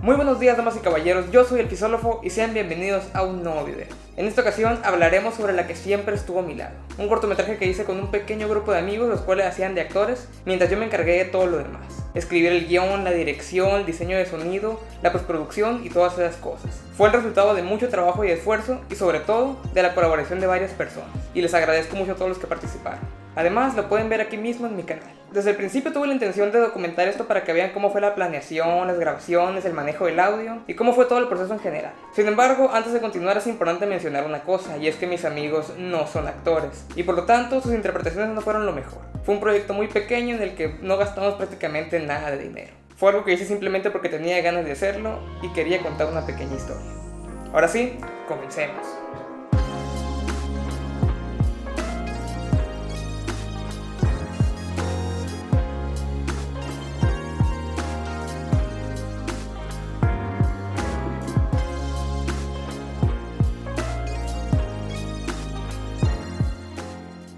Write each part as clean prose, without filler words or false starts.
Muy buenos días, damas y caballeros, yo soy el Fisólogo y sean bienvenidos a un nuevo video. En esta ocasión hablaremos sobre La que siempre estuvo a mi lado, un cortometraje que hice con un pequeño grupo de amigos, los cuales hacían de actores, mientras yo me encargué de todo lo demás. Escribir el guión, la dirección, el diseño de sonido, la postproducción y todas esas cosas. Fue el resultado de mucho trabajo y esfuerzo y sobre todo de la colaboración de varias personas, y les agradezco mucho a todos los que participaron. Además, lo pueden ver aquí mismo en mi canal. Desde el principio tuve la intención de documentar esto para que vean cómo fue la planeación, las grabaciones, el manejo del audio y cómo fue todo el proceso en general. Sin embargo, antes de continuar es importante mencionar una cosa, y es que mis amigos no son actores y por lo tanto sus interpretaciones no fueron lo mejor. Fue un proyecto muy pequeño en el que no gastamos prácticamente nada de dinero. Fue algo que hice simplemente porque tenía ganas de hacerlo y quería contar una pequeña historia. Ahora sí, comencemos.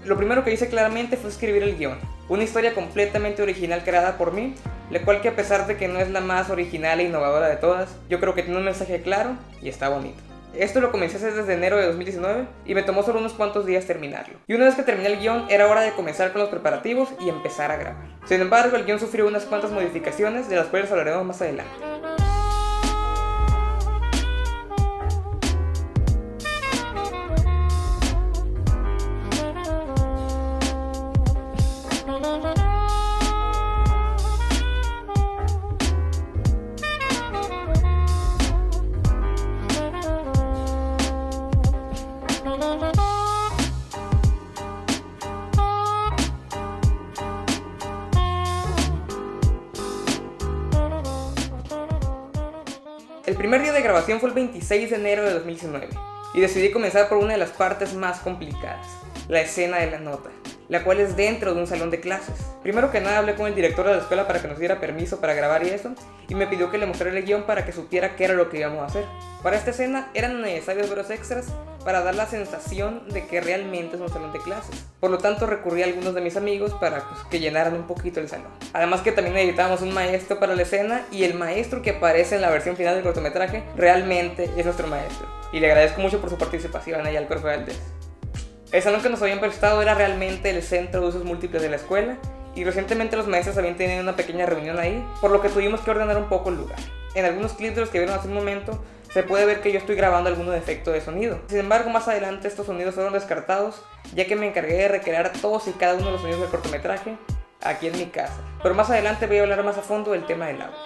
Lo primero que hice claramente fue escribir el guión, una historia completamente original creada por mí, la cual que a pesar de que no es la más original e innovadora de todas, yo creo que tiene un mensaje claro y está bonito. Esto lo comencé a hacer desde enero de 2019 y me tomó solo unos cuantos días terminarlo. Y una vez que terminé el guión era hora de comenzar con los preparativos y empezar a grabar. Sin embargo, el guión sufrió unas cuantas modificaciones de las cuales hablaremos más adelante. El primer día de grabación fue el 26 de enero de 2019 y decidí comenzar por una de las partes más complicadas, la escena de la nota, la cual es dentro de un salón de clases. Primero que nada hablé con el director de la escuela para que nos diera permiso para grabar y eso, y me pidió que le mostrara el guión para que supiera qué era lo que íbamos a hacer. Para esta escena eran necesarios veros extras para dar la sensación de que realmente es un salón de clases. Por lo tanto recurrí a algunos de mis amigos para que llenaran un poquito el salón. Además que también necesitábamos un maestro para la escena, y el maestro que aparece en la versión final del cortometraje realmente es nuestro maestro. Y le agradezco mucho por su participación allá al profe Valdés. El salón que nos habían prestado era realmente el centro de usos múltiples de la escuela, y recientemente los maestros habían tenido una pequeña reunión ahí, por lo que tuvimos que ordenar un poco el lugar. En algunos clips de los que vieron hace un momento se puede ver que yo estoy grabando algún efecto de sonido. Sin embargo, más adelante estos sonidos fueron descartados, ya que me encargué de recrear todos y cada uno de los sonidos del cortometraje aquí en mi casa. Pero más adelante voy a hablar más a fondo del tema del audio.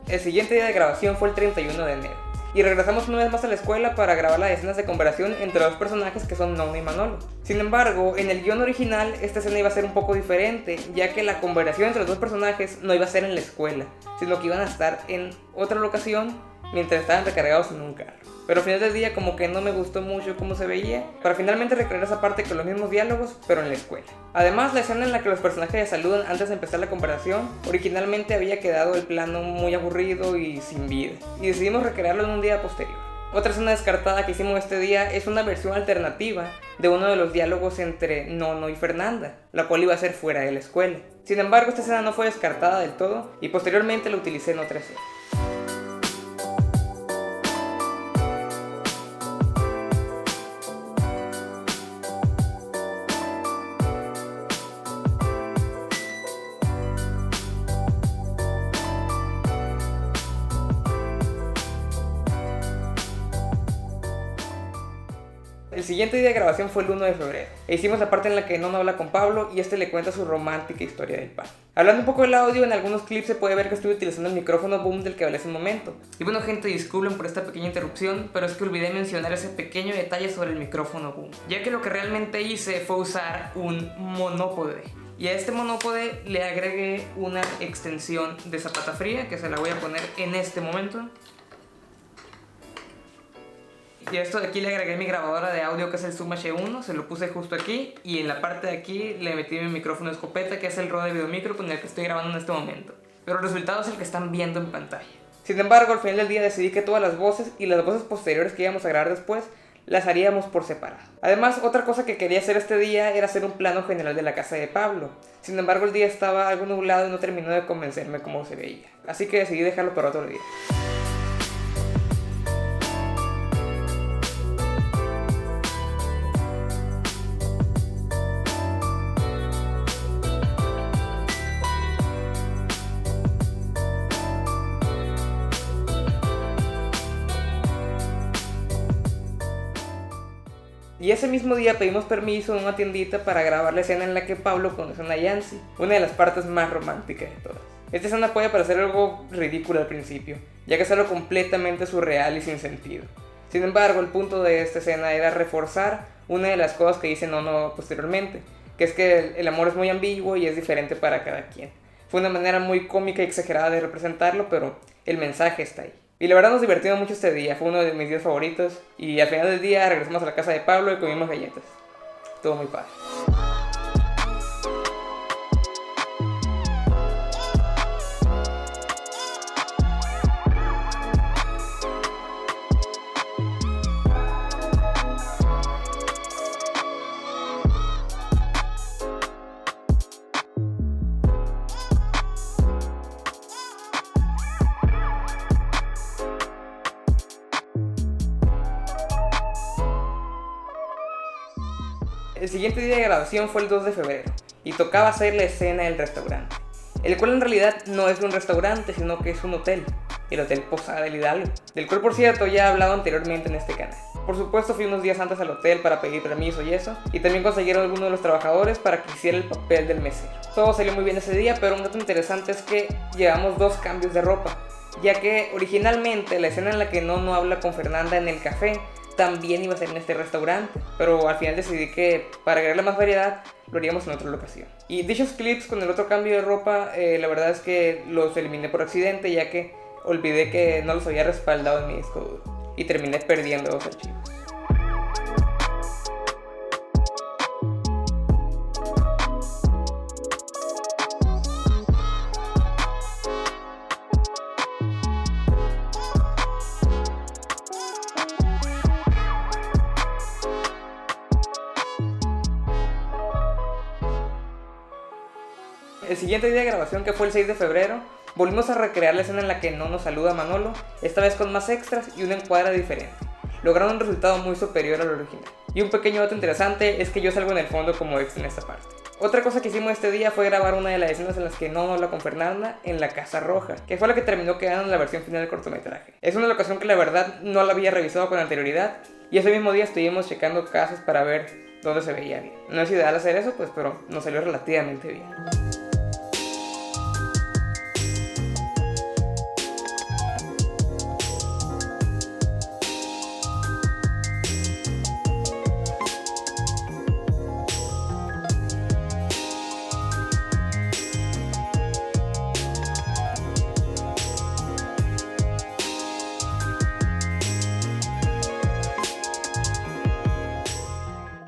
El siguiente día de grabación fue el 31 de enero, y regresamos una vez más a la escuela para grabar las escenas de conversación entre dos personajes que son Nona y Manolo. Sin embargo, en el guión original esta escena iba a ser un poco diferente, ya que la conversación entre los dos personajes no iba a ser en la escuela, sino que iban a estar en otra locación mientras estaban recargados en un carro. Pero al final del día como que no me gustó mucho cómo se veía, para finalmente recrear esa parte con los mismos diálogos, pero en la escuela. Además, la escena en la que los personajes se saludan antes de empezar la conversación, originalmente había quedado el plano muy aburrido y sin vida, y decidimos recrearlo en un día posterior. Otra escena descartada que hicimos este día es una versión alternativa de uno de los diálogos entre Nono y Fernanda, la cual iba a ser fuera de la escuela. Sin embargo, esta escena no fue descartada del todo y posteriormente la utilicé en otra escena. El siguiente día de grabación fue el 1 de febrero. E hicimos la parte en la que Nono habla con Pablo y este le cuenta su romántica historia del pan. Hablando un poco del audio, en algunos clips se puede ver que estuve utilizando el micrófono boom del que hablé hace un momento. Y bueno gente, disculpen por esta pequeña interrupción, pero es que olvidé mencionar ese pequeño detalle sobre el micrófono boom, ya que lo que realmente hice fue usar un monópode. Y a este monópode le agregué una extensión de zapata fría que se la voy a poner en este momento. Y a esto de aquí le agregué mi grabadora de audio que es el Zoom H1, se lo puse justo aquí y en la parte de aquí le metí mi micrófono escopeta que es el Rode Videomicro con el que estoy grabando en este momento. Pero el resultado es el que están viendo en pantalla. Sin embargo, al final del día decidí que todas las voces y las voces posteriores que íbamos a grabar después las haríamos por separado. Además, otra cosa que quería hacer este día era hacer un plano general de la casa de Pablo. Sin embargo, el día estaba algo nublado y no terminó de convencerme cómo se veía. Así que decidí dejarlo para otro día. Y ese mismo día pedimos permiso en una tiendita para grabar la escena en la que Pablo conoce a Yancy, una de las partes más románticas de todas. Esta escena puede parecer algo ridículo al principio, ya que es algo completamente surreal y sin sentido. Sin embargo, el punto de esta escena era reforzar una de las cosas que dice Nono posteriormente, que es que el amor es muy ambiguo y es diferente para cada quien. Fue una manera muy cómica y exagerada de representarlo, pero el mensaje está ahí. Y la verdad nos divertimos mucho este día, fue uno de mis días favoritos. Y al final del día regresamos a la casa de Pablo y comimos galletas. Todo muy padre. El siguiente día de grabación fue el 2 de febrero y tocaba hacer la escena del restaurante, el cual en realidad no es un restaurante sino que es un hotel, el Hotel Posada del Hidalgo, del cual por cierto ya he hablado anteriormente en este canal. Por supuesto fui unos días antes al hotel para pedir permiso y eso, y también consiguieron algunos de los trabajadores para que hiciera el papel del mesero. Todo salió muy bien ese día, pero un dato interesante es que llevamos 2 cambios de ropa, ya que originalmente la escena en la que Nono habla con Fernanda en el café también iba a ser en este restaurante, pero al final decidí que para agregarle más variedad lo haríamos en otra locación. Y dichos clips con el otro cambio de ropa, la verdad es que los eliminé por accidente, ya que olvidé que no los había respaldado en mi disco duro y terminé perdiendo los archivos. El siguiente día de grabación, que fue el 6 de febrero, volvimos a recrear la escena en la que Nono saluda a Manolo, esta vez con más extras y un encuadre diferente, logrando un resultado muy superior al original. Y un pequeño dato interesante es que yo salgo en el fondo como extra en esta parte. Otra cosa que hicimos este día fue grabar una de las escenas en las que Nono habla con Fernanda en la Casa Roja, que fue la que terminó quedando en la versión final del cortometraje. Es una locación que la verdad no la había revisado con anterioridad, y ese mismo día estuvimos checando casas para ver dónde se veía bien. No es ideal hacer eso, pues, pero nos salió relativamente bien.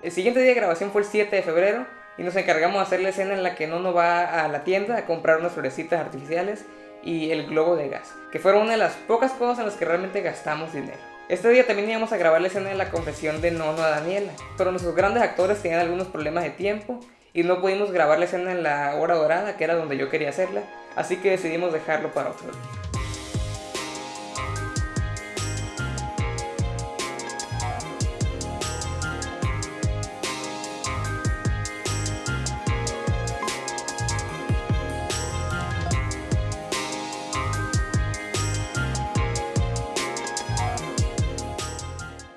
El siguiente día de grabación fue el 7 de febrero y nos encargamos de hacer la escena en la que Nono va a la tienda a comprar unas florecitas artificiales y el globo de gas, que fueron una de las pocas cosas en las que realmente gastamos dinero. Este día también íbamos a grabar la escena de la confesión de Nono a Daniela, pero nuestros grandes actores tenían algunos problemas de tiempo y no pudimos grabar la escena en la hora dorada, que era donde yo quería hacerla, así que decidimos dejarlo para otro día.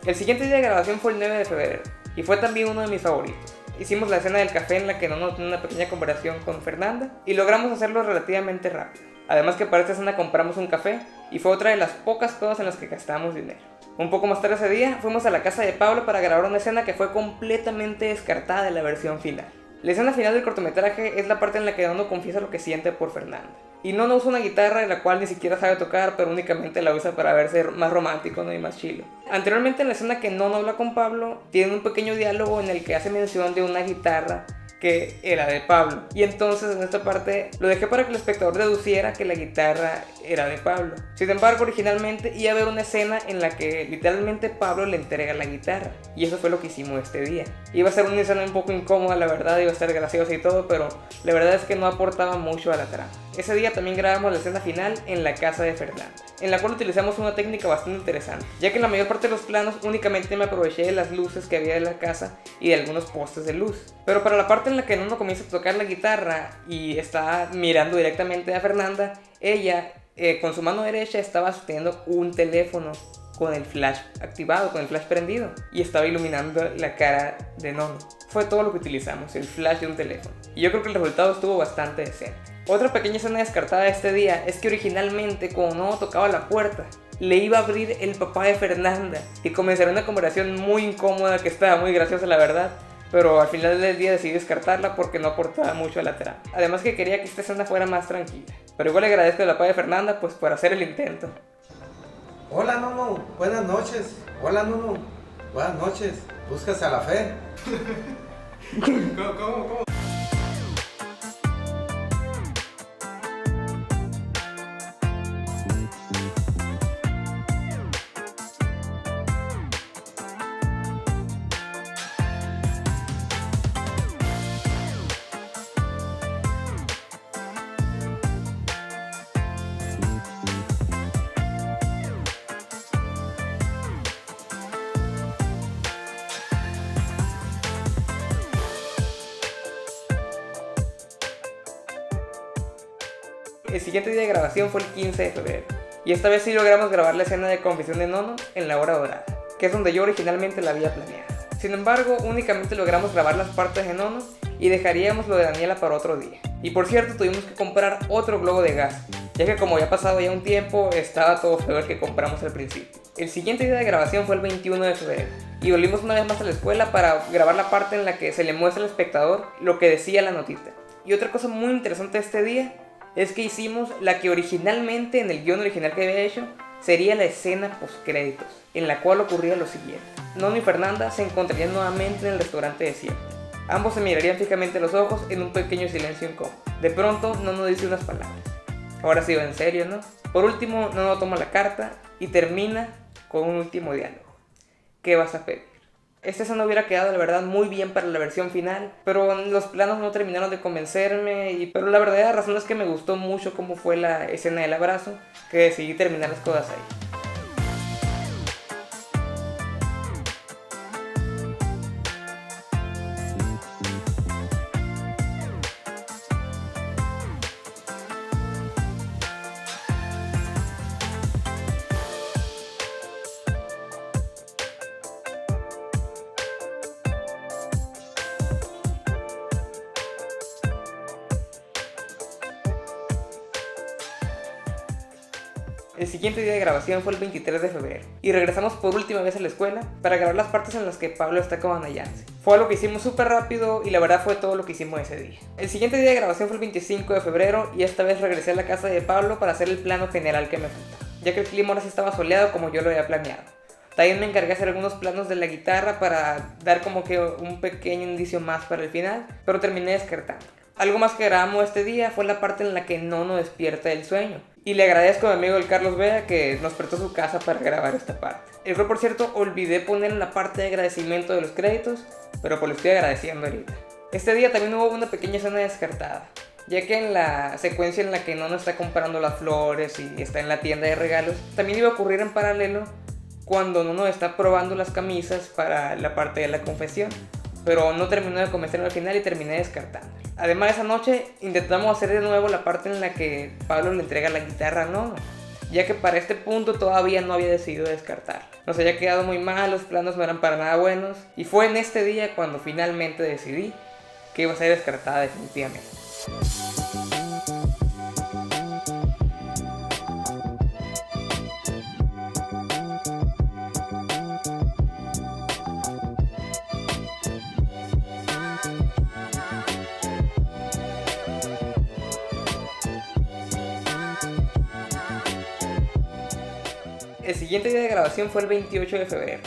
El siguiente día de grabación fue el 9 de febrero y fue también uno de mis favoritos. Hicimos la escena del café en la que Nono tuvo una pequeña conversación con Fernanda y logramos hacerlo relativamente rápido. Además que para esta escena compramos un café y fue otra de las pocas cosas en las que gastamos dinero. Un poco más tarde ese día fuimos a la casa de Pablo para grabar una escena que fue completamente descartada de la versión final. La escena final del cortometraje es la parte en la que Nono confiesa lo que siente por Fernanda. Y Nono usa una guitarra de la cual ni siquiera sabe tocar, pero únicamente la usa para verse más romántico, ¿no? Y más chilo. Anteriormente en la escena que Nono habla con Pablo, tiene un pequeño diálogo en el que hace mención de una guitarra que era de Pablo. Y entonces en esta parte lo dejé para que el espectador deduciera que la guitarra era de Pablo. Sin embargo, originalmente iba a haber una escena en la que literalmente Pablo le entrega la guitarra. Y eso fue lo que hicimos este día. Iba a ser una escena un poco incómoda, la verdad, iba a ser graciosa y todo, pero la verdad es que no aportaba mucho a la trama. Ese día también grabamos la escena final en la casa de Fernanda, en la cual utilizamos una técnica bastante interesante, ya que en la mayor parte de los planos únicamente me aproveché de las luces que había de la casa y de algunos postes de luz. Pero para la parte en la que Nono comienza a tocar la guitarra y está mirando directamente a Fernanda, ella con su mano derecha estaba sosteniendo un teléfono con el flash activado, con el flash prendido, y estaba iluminando la cara de Nono. Fue todo lo que utilizamos, el flash de un teléfono, y yo creo que el resultado estuvo bastante decente. Otra pequeña escena descartada de este día es que originalmente cuando Nono tocaba la puerta, le iba a abrir el papá de Fernanda y comenzaría una conversación muy incómoda que estaba muy graciosa, la verdad, pero al final del día decidí descartarla porque no aportaba mucho a la trama. Además que quería que esta escena fuera más tranquila, pero igual le agradezco al papá de Fernanda pues por hacer el intento. Hola Nono, buenas noches. Hola Nono, buenas noches. ¿Buscas a la fe? ¿Cómo? El siguiente día de grabación fue el 15 de febrero, y esta vez sí logramos grabar la escena de confesión de Nono en la hora dorada, que es donde yo originalmente la había planeado. Sin embargo, únicamente logramos grabar las partes de Nono y dejaríamos lo de Daniela para otro día. Y por cierto, tuvimos que comprar otro globo de gas, ya que como había pasado ya un tiempo, estaba todo feo el que compramos al principio. El siguiente día de grabación fue el 21 de febrero, y volvimos una vez más a la escuela para grabar la parte en la que se le muestra al espectador lo que decía la notita. Y otra cosa muy interesante de este día es que hicimos la que originalmente en el guión original que había hecho sería la escena postcréditos, en la cual ocurría lo siguiente. Nono y Fernanda se encontrarían nuevamente en el restaurante de siempre. Ambos se mirarían fijamente a los ojos en un pequeño silencio incómodo. De pronto, Nono dice unas palabras. Ahora sí va en serio, ¿no? Por último, Nono toma la carta y termina con un último diálogo. ¿Qué vas a pedir? Esta escena hubiera quedado, la verdad, muy bien para la versión final, pero los planos no terminaron de convencerme, pero la verdadera razón es que me gustó mucho cómo fue la escena del abrazo, que decidí terminar las cosas ahí. El siguiente día de grabación fue el 23 de febrero y regresamos por última vez a la escuela para grabar las partes en las que Pablo está con Ana Yancy. Fue algo que hicimos súper rápido y la verdad fue todo lo que hicimos ese día. El siguiente día de grabación fue el 25 de febrero y esta vez regresé a la casa de Pablo para hacer el plano general que me faltaba, ya que el clima ahora sí estaba soleado como yo lo había planeado. También me encargué de hacer algunos planos de la guitarra para dar como que un pequeño indicio más para el final, pero terminé descartando. Algo más que grabamos este día fue la parte en la que Nono despierta del sueño. Y le agradezco a mi amigo el Carlos Vea que nos prestó su casa para grabar esta parte. El cual, por cierto, olvidé poner en la parte de agradecimiento de los créditos, pero pues lo estoy agradeciendo ahorita. Este día también hubo una pequeña escena descartada, ya que en la secuencia en la que Nono está comprando las flores y está en la tienda de regalos, también iba a ocurrir en paralelo cuando Nono está probando las camisas para la parte de la confesión, pero no terminó de convencerme al final y terminé descartando. Además, esa noche intentamos hacer de nuevo la parte en la que Pablo le entrega la guitarra a Nono, ya que para este punto todavía no había decidido descartarla. Nos había quedado muy mal, los planos no eran para nada buenos, y fue en este día cuando finalmente decidí que iba a ser descartada definitivamente. El siguiente día de grabación fue el 28 de febrero,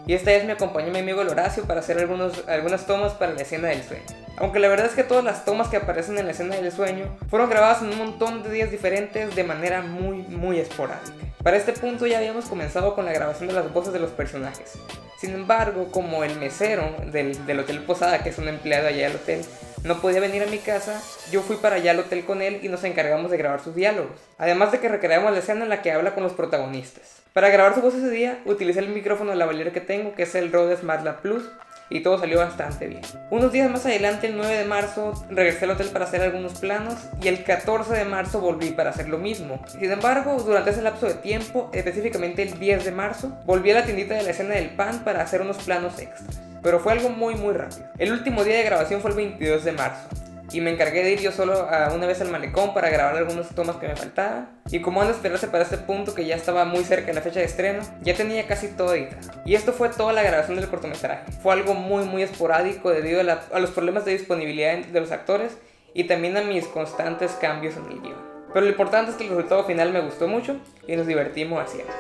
y esta vez me acompañó mi amigo el Horacio para hacer algunas tomas para la escena del sueño. Aunque la verdad es que todas las tomas que aparecen en la escena del sueño fueron grabadas en un montón de días diferentes de manera muy esporádica. Para este punto ya habíamos comenzado con la grabación de las voces de los personajes. Sin embargo, como el mesero del Hotel Posada, que es un empleado allá del hotel, no podía venir a mi casa, yo fui para allá al hotel con él y nos encargamos de grabar sus diálogos. Además de que recreamos la escena en la que habla con los protagonistas. Para grabar su voz ese día, utilicé el micrófono lavalier que tengo, que es el Rode SmartLab Plus, y todo salió bastante bien. Unos días más adelante, el 9 de marzo, regresé al hotel para hacer algunos planos, y el 14 de marzo volví para hacer lo mismo. Sin embargo, durante ese lapso de tiempo, específicamente el 10 de marzo, volví a la tiendita de la escena del pan para hacer unos planos extras. Pero fue algo muy rápido. El último día de grabación fue el 22 de marzo. Y me encargué de ir yo solo una vez al malecón para grabar algunas tomas que me faltaban. Y como han de esperarse para este punto, que ya estaba muy cerca de la fecha de estreno, ya tenía casi todo editado. Y esto fue toda la grabación del cortometraje. Fue algo muy esporádico debido a los problemas de disponibilidad de los actores y también a mis constantes cambios en el guión. Pero lo importante es que el resultado final me gustó mucho y nos divertimos haciendo.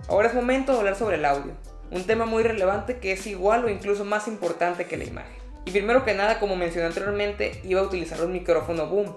Ahora es momento de hablar sobre el audio, un tema muy relevante que es igual o incluso más importante que la imagen. Y primero que nada, como mencioné anteriormente, iba a utilizar un micrófono boom.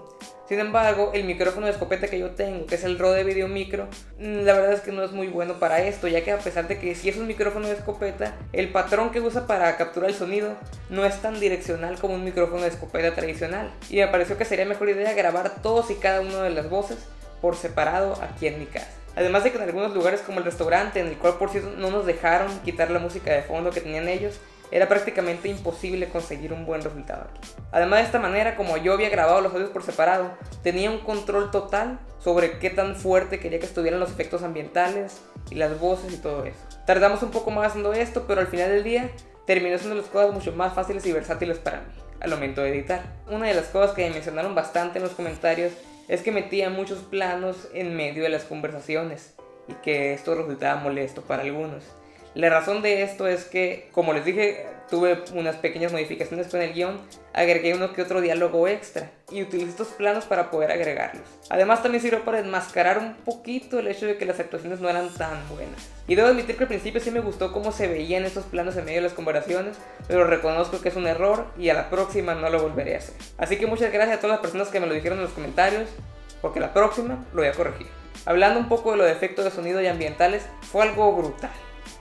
Sin embargo, el micrófono de escopeta que yo tengo, que es el Rode Video Micro, la verdad es que no es muy bueno para esto, ya que a pesar de que sí es un micrófono de escopeta, el patrón que usa para capturar el sonido no es tan direccional como un micrófono de escopeta tradicional. Y me pareció que sería mejor idea grabar todos y cada una de las voces por separado aquí en mi casa. Además de que en algunos lugares como el restaurante, en el cual por cierto no nos dejaron quitar la música de fondo que tenían ellos, era prácticamente imposible conseguir un buen resultado aquí. Además, de esta manera, como yo había grabado los audios por separado, tenía un control total sobre qué tan fuerte quería que estuvieran los efectos ambientales y las voces y todo eso. Tardamos un poco más haciendo esto, pero al final del día terminó siendo las cosas mucho más fáciles y versátiles para mí al momento de editar. Una de las cosas que me mencionaron bastante en los comentarios es que metía muchos planos en medio de las conversaciones y que esto resultaba molesto para algunos. La razón de esto es que, como les dije, tuve unas pequeñas modificaciones con el guión, agregué uno que otro diálogo extra y utilicé estos planos para poder agregarlos. Además también sirvió para enmascarar un poquito el hecho de que las actuaciones no eran tan buenas. Y debo admitir que al principio sí me gustó cómo se veían esos planos en medio de las conversaciones, pero reconozco que es un error y a la próxima no lo volveré a hacer. Así que muchas gracias a todas las personas que me lo dijeron en los comentarios, porque la próxima lo voy a corregir. Hablando un poco de los efectos de sonido y ambientales, fue algo brutal.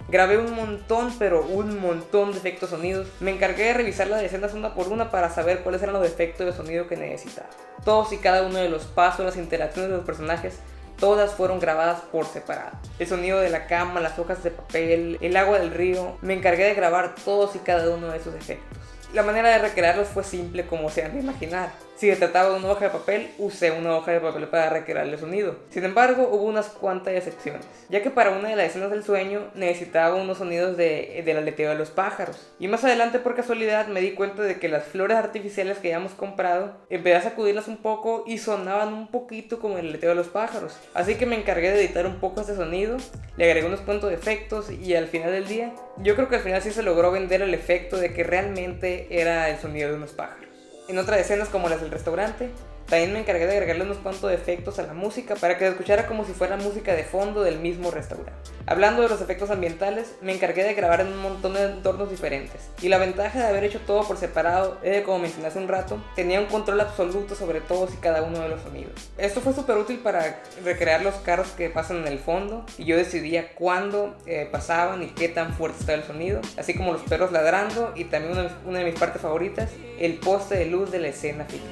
Grabé un montón, pero un montón de efectos sonidos. Me encargué de revisar las escenas una por una para saber cuáles eran los efectos de sonido que necesitaba. Todos y cada uno de los pasos, las interacciones de los personajes, todas fueron grabadas por separado. El sonido de la cama, las hojas de papel, el agua del río. Me encargué de grabar todos y cada uno de esos efectos. La manera de recrearlos fue simple como se han de imaginar. Si se trataba de una hoja de papel, usé una hoja de papel para recrear el sonido. Sin embargo, hubo unas cuantas excepciones, ya que para una de las escenas del sueño necesitaba unos sonidos del aleteo de los pájaros. Y más adelante, por casualidad, me di cuenta de que las flores artificiales que habíamos comprado, empecé a sacudirlas un poco y sonaban un poquito como el aleteo de los pájaros. Así que me encargué de editar un poco este sonido, le agregué unos cuantos efectos y al final del día, yo creo que al final sí se logró vender el efecto de que realmente era el sonido de unos pájaros. En otras escenas como las del restaurante, También me encargué de agregarle unos cuantos efectos a la música para que se escuchara como si fuera música de fondo del mismo restaurante. Hablando de los efectos ambientales, me encargué de grabar en un montón de entornos diferentes. Y la ventaja de haber hecho todo por separado es que, como mencioné hace un rato, tenía un control absoluto sobre todos y cada uno de los sonidos. Esto fue súper útil para recrear los carros que pasan en el fondo, y yo decidía cuándo pasaban y qué tan fuerte estaba el sonido, así como los perros ladrando, y también una de mis partes favoritas, el poste de luz de la escena final.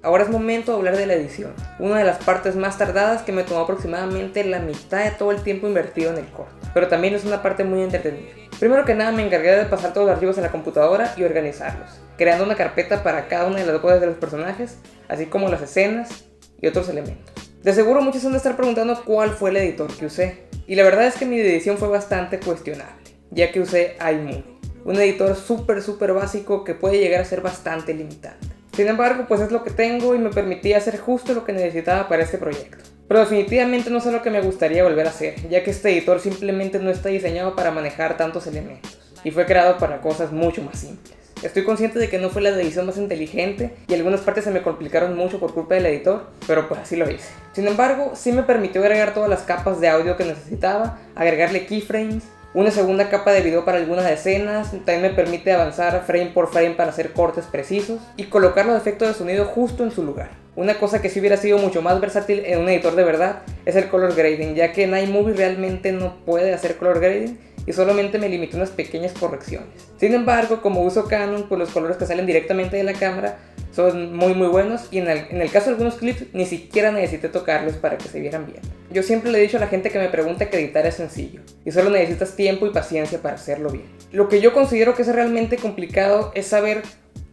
Ahora es momento de hablar de la edición, una de las partes más tardadas que me tomó aproximadamente la mitad de todo el tiempo invertido en el corto, pero también es una parte muy entretenida. Primero que nada me encargué de pasar todos los archivos en la computadora y organizarlos, creando una carpeta para cada una de las voces de los personajes, así como las escenas y otros elementos. De seguro muchos han de estar preguntando cuál fue el editor que usé, y la verdad es que mi edición fue bastante cuestionable, ya que usé iMovie, un editor súper básico que puede llegar a ser bastante limitante. Sin embargo, pues es lo que tengo y me permitía hacer justo lo que necesitaba para este proyecto. Pero definitivamente no es lo que me gustaría volver a hacer, ya que este editor simplemente no está diseñado para manejar tantos elementos, y fue creado para cosas mucho más simples. Estoy consciente de que no fue la edición más inteligente y algunas partes se me complicaron mucho por culpa del editor, pero pues así lo hice. Sin embargo, sí me permitió agregar todas las capas de audio que necesitaba, agregarle keyframes, una segunda capa de video para algunas escenas, también me permite avanzar frame por frame para hacer cortes precisos y colocar los efectos de sonido justo en su lugar. Una cosa que sí hubiera sido mucho más versátil en un editor de verdad es el color grading, ya que en iMovie realmente no puede hacer color grading y solamente me limité a unas pequeñas correcciones. Sin embargo, como uso Canon, pues los colores que salen directamente de la cámara son muy buenos, y en el caso de algunos clips ni siquiera necesité tocarlos para que se vieran bien. Yo siempre le he dicho a la gente que me pregunta que editar es sencillo y solo necesitas tiempo y paciencia para hacerlo bien. Lo que yo considero que es realmente complicado es saber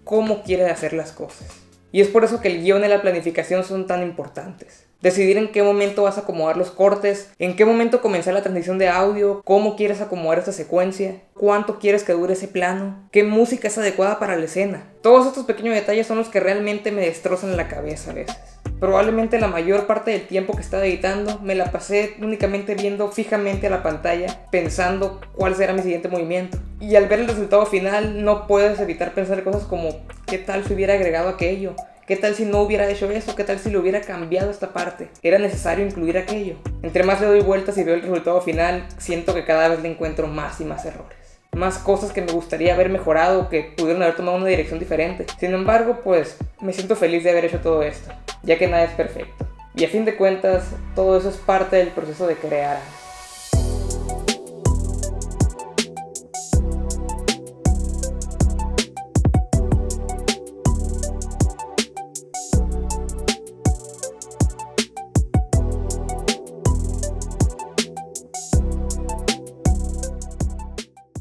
cómo quieres hacer las cosas, y es por eso que el guión y la planificación son tan importantes. Decidir en qué momento vas a acomodar los cortes, en qué momento comenzar la transición de audio, cómo quieres acomodar esta secuencia, cuánto quieres que dure ese plano, qué música es adecuada para la escena. Todos estos pequeños detalles son los que realmente me destrozan la cabeza a veces. Probablemente la mayor parte del tiempo que estaba editando me la pasé únicamente viendo fijamente a la pantalla, pensando cuál será mi siguiente movimiento. Y al ver el resultado final no puedes evitar pensar cosas como ¿qué tal si hubiera agregado aquello? ¿Qué tal si no hubiera hecho eso? ¿Qué tal si le hubiera cambiado esta parte? ¿Era necesario incluir aquello? Entre más le doy vueltas y veo el resultado final, siento que cada vez le encuentro más y más errores. Más cosas que me gustaría haber mejorado o que pudieron haber tomado una dirección diferente. Sin embargo, pues me siento feliz de haber hecho todo esto, ya que nada es perfecto. Y a fin de cuentas, todo eso es parte del proceso de crear.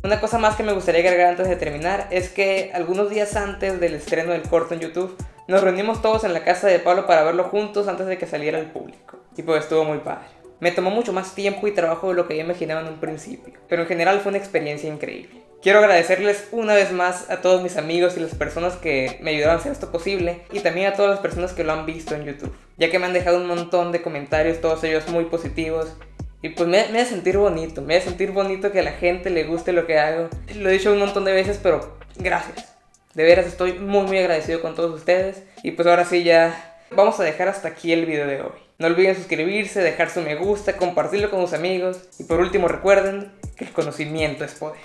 Una cosa más que me gustaría agregar antes de terminar es que algunos días antes del estreno del corto en YouTube nos reunimos todos en la casa de Pablo para verlo juntos antes de que saliera al público, y pues estuvo muy padre. Me tomó mucho más tiempo y trabajo de lo que yo imaginaba en un principio, pero en general fue una experiencia increíble. Quiero agradecerles una vez más a todos mis amigos y las personas que me ayudaron a hacer esto posible, y también a todas las personas que lo han visto en YouTube, ya que me han dejado un montón de comentarios, todos ellos muy positivos. Y pues me hace sentir bonito, que a la gente le guste lo que hago. Lo he dicho un montón de veces, pero gracias. De veras estoy muy agradecido con todos ustedes. Y pues ahora sí ya vamos a dejar hasta aquí el video de hoy. No olviden suscribirse, dejar su me gusta, compartirlo con sus amigos. Y por último recuerden que el conocimiento es poder.